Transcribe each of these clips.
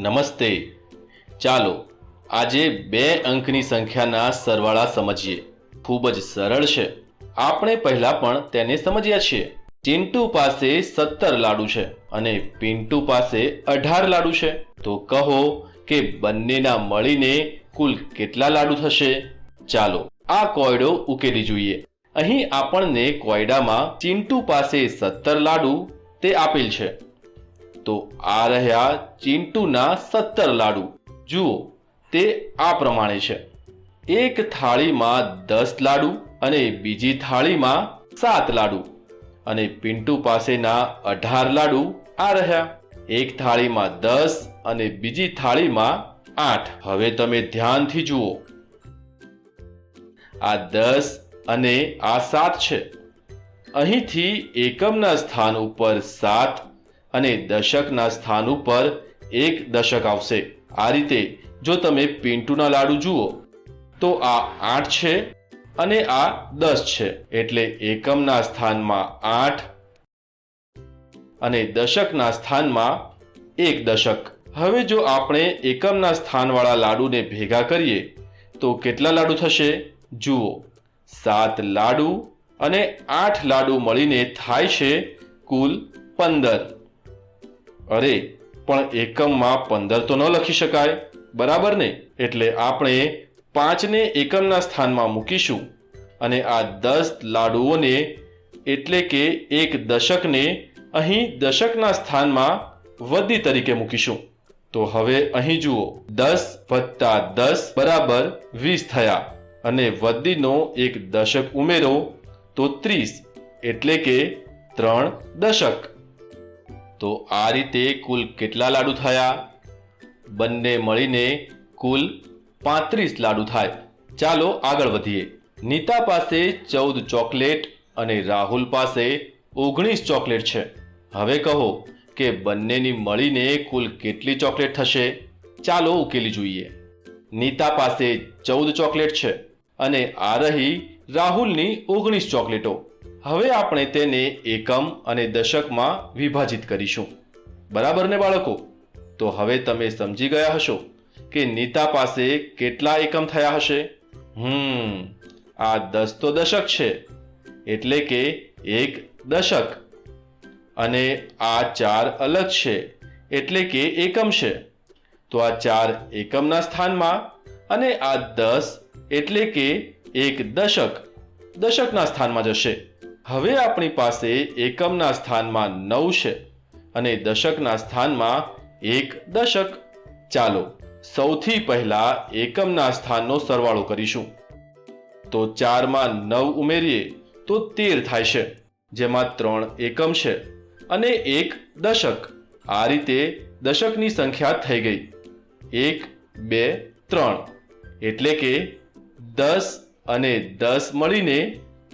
નમસ્તે. ચાલો આજે બે અંકની સંખ્યાના સરવાળા સમજીએ. ખૂબ જ સરળ છે. આપણે પહેલા પણ તેને સમજ્યા છીએ. ચિંટુ પાસે 17 લાડુ છે અને પિન્ટુ પાસે 18 લાડુ છે. તો કહો કે બંનેના મળીને કુલ કેટલા લાડુ થશે? ચાલો આ કોયડો ઉકેલી જોઈએ. અહીં આપણને કોયડામાં ચિંટુ પાસે 17 લાડુ તે આપેલ છે. તો આ રહ્યા ચિંટુના 17 લાડુ. જુઓ તે આ પ્રમાણે છે. એક થાળીમાં 10 લાડુ અને બીજી થાળીમાં 7 લાડુ. અને પિન્ટુ પાસેના 18 લાડુ આ રહ્યા. એક થાળીમાં 10 અને બીજી થાળીમાં 8. હવે તમે ધ્યાનથી જુઓ. આ 10 અને આ 7 છે. અહીંથી એકમના સ્થાન ઉપર 7 અને દશકના સ્થાન ઉપર 1 દશક આવશે. આ રીતે જો તમે પિન્ટુના લાડુ જુઓ તો આ 8 છે અને આ 10 છે. એટલે એકમના સ્થાનમાં 8 અને દશકના સ્થાનમાં 1 દશક. હવે જો આપણે એકમના સ્થાનવાળા લાડુને ભેગા કરીએ તો કેટલા લાડુ થશે? જુઓ 7 લાડુ અને 8 લાડુ મળીને થાય છે કુલ 15. અરે પણ એકમમાં 15 તો ન લખી શકાય, બરાબર ને? એટલે આપણે 5 ને એકમના સ્થાનમાં મૂકીશું અને આ 10 લાડુઓને એટલે કે 1 દશકને અહીં દશકના સ્થાનમાં વધી તરીકે મૂકીશું. તો હવે અહીં જુઓ 10 વત્તા 10 બરાબર 20 થયા અને વધીનો 1 દશક ઉમેરો તો 30 એટલે કે 3 દશક. તો આ રીતે કુલ કેટલા લાડુ થયા? બંને મળીને કુલ 35 લાડુ થાય. ચાલો આગળ વધીએ. નીતા પાસે 14 ચોકલેટ અને રાહુલ પાસે 19 ચોકલેટ છે. હવે કહો કે બંનેની મળીને કુલ કેટલી ચોકલેટ થશે? ચાલો ઉકેલી જોઈએ. નીતા પાસે 14 ચોકલેટ છે અને આ રહી રાહુલની 19 ચોકલેટો. હવે આપણે તેને એકમ અને દશકમાં વિભાજિત કરીશું. બરાબર ને બાળકો? તો હવે તમે સમજી ગયા હશો કે નીતા પાસે કેટલા એકમ થયા હશે? આ 10 તો દશક છે એટલે કે 1 દશક. અને આ 4 અલગ છે એટલે કે એકમ છે. તો આ 4 એકમના સ્થાનમાં અને આ 10 એટલે કે 1 દશક દશકના સ્થાનમાં જશે. હવે આપણી પાસે એકમના સ્થાનમાં 9 છે અને દશકના સ્થાનમાં 1 દશક. ચાલો સૌથી પહેલા એકમના સ્થાનનો સરવાળો કરીશું. તો 4 માં 9 ઉમેરીએ તો 13 થાય છે, જેમાં 3 એકમ છે અને 1 દશક. આ રીતે દશકની સંખ્યા થઈ ગઈ 1 2 3. એટલે કે 10 અને 10 મળીને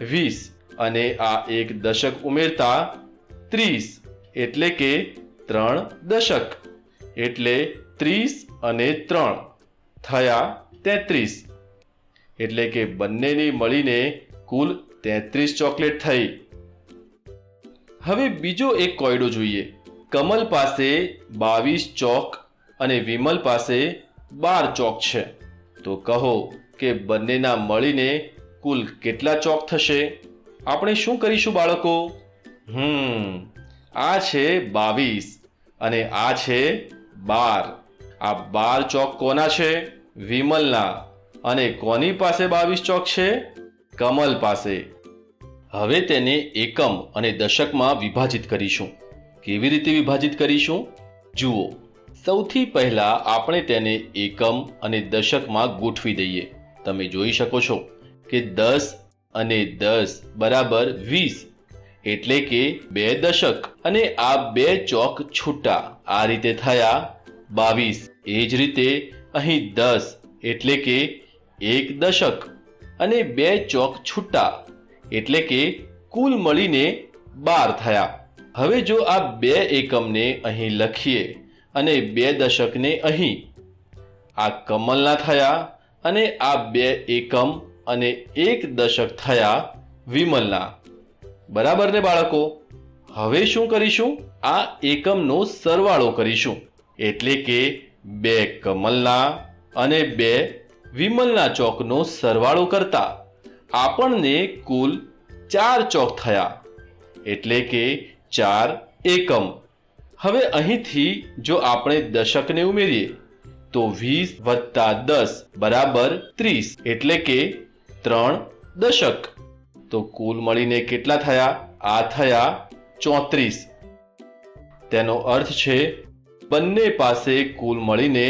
20 અને આ 1 દશક ઉમેરતા 30 એટલે કે 3 દશક. એટલે 30 અને 3 થયા 33. એટલે કે બંનેની મળીને કુલ 33 ચોકલેટ થઈ. હવે બીજો એક કોયડો જોઈએ. કમલ પાસે 22 ચોક અને વિમલ પાસે 12 ચોક છે. તો કહો કે બંનેના મળીને કુલ કેટલા ચોક થશે? આપણે શું કરીશું બાળકો? આ છે 22 અને આ છે 12. આ 12 ચોક કોના છે? વિમલના. અને કોની પાસે 22 ચોક છે? કમલ પાસે. હવે તેને એકમ અને દશકમાં વિભાજિત કરીશું. કેવી રીતે વિભાજિત કરીશું? જુઓ સૌથી પહેલા આપણે તેને એકમ અને દશકમાં ગોઠવી દઈએ. તમે જોઈ શકો છો કે 10 અને 10 બરાબર 20 એટલે કે 2 દશક. અને આ 2 ચોક છૂટા આ રીતે થયા 22. એ જ રીતે અહીં 10 એટલે કે 1 દશક અને 2 ચોક છૂટા એટલે કે કુલ મળીને 12 થયા. હવે જો આ 2 એકમને અહીં લખીએ અને 2 દશકને અહીં, આ કમલના થયા અને આ 2 એકમ અને 1 દશક થયા વિમલના. બરાબર ને બાળકો? હવે શું કરીશું? આ એકમનો સરવાળો કરીશું. એટલે કે 2 કમલના અને 2 વિમલના ચોકનો સરવાળો કરતા આપણને કુલ 4 ચોક થયા, એટલે કે 4 એકમ. હવે અહીંથી જો આપણે દશકને ઉમેરીએ તો 20 વત્તા 10 બરાબર 30, એટલે કે 3 દશક. તો કુલ મળીને કેટલા થયા? આ થયા 34. તેનો અર્થ છે બંને પાસે કુલ મળીને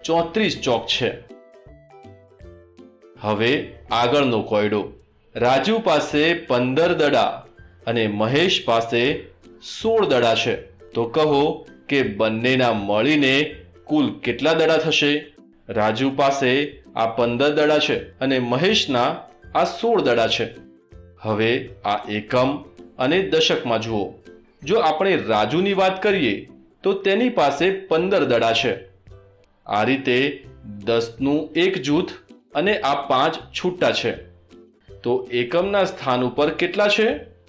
34 ચોક છે. હવે આગળનો કોયડો. રાજુ પાસે 15 દડા અને મહેશ પાસે 16 દડા છે. તો કહો કે બંનેના મળીને કુલ કેટલા દડા થશે? રાજુ પાસે આ 15 દડા છે અને મહેશના આ 16 દડા છે. હવે આ એકમ અને દશકમાં જુઓ. જો આપણે રાજુની વાત કરીએ તો તેની પાસે 15 દડા છે. આ રીતે 10નું એક જૂથ અને આ 5 છૂટા છે. તો એકમના સ્થાન ઉપર કેટલા છે?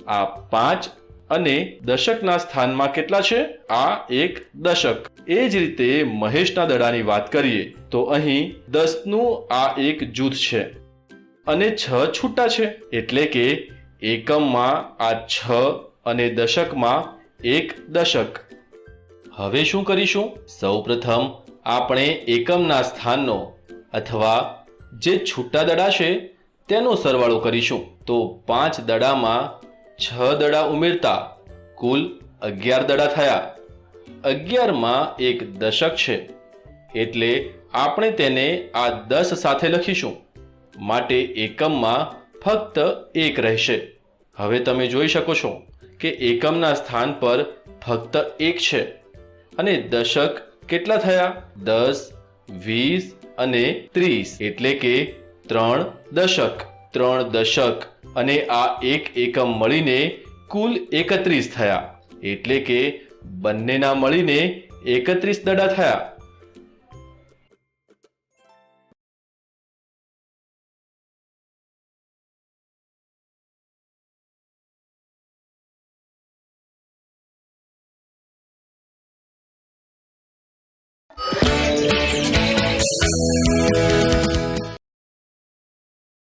આ 5. અને દશકના સ્થાનમાં કેટલા છે? આ 1 દશક. એ જ રીતે મહેશના દડાની વાત કરીએ તો અહીં 10નું આ એક જૂથ છે અને 6 છૂટા છે, એટલે કે એકમમાં આ 6 અને દશકમાં 1 દશક. હવે શું કરીશું? સૌપ્રથમ આપણે એકમના સ્થાનનો અથવા જે છૂટા દડા છે તેનો સરવાળો કરીશું. તો 5 દડામાં 6 દડા ઉમેરતા કુલ 11 દડા થયા. 11માં 1 દશક છે, એટલે આપણે તેને આ 10 સાથે લખીશું, માટે એકમમાં ફક્ત 1 રહેશે. હવે તમે જોઈ શકો છો કે એકમના સ્થાન પર ફક્ત 1 છે અને દશક કેટલા થયા? 10, 20 અને 30, એટલે કે 3 દશક. 3 દશક અને આ 1 એકમ મળીને કુલ 31 થયા, એટલે કે બંનેના મળીને 31 દડા થયા.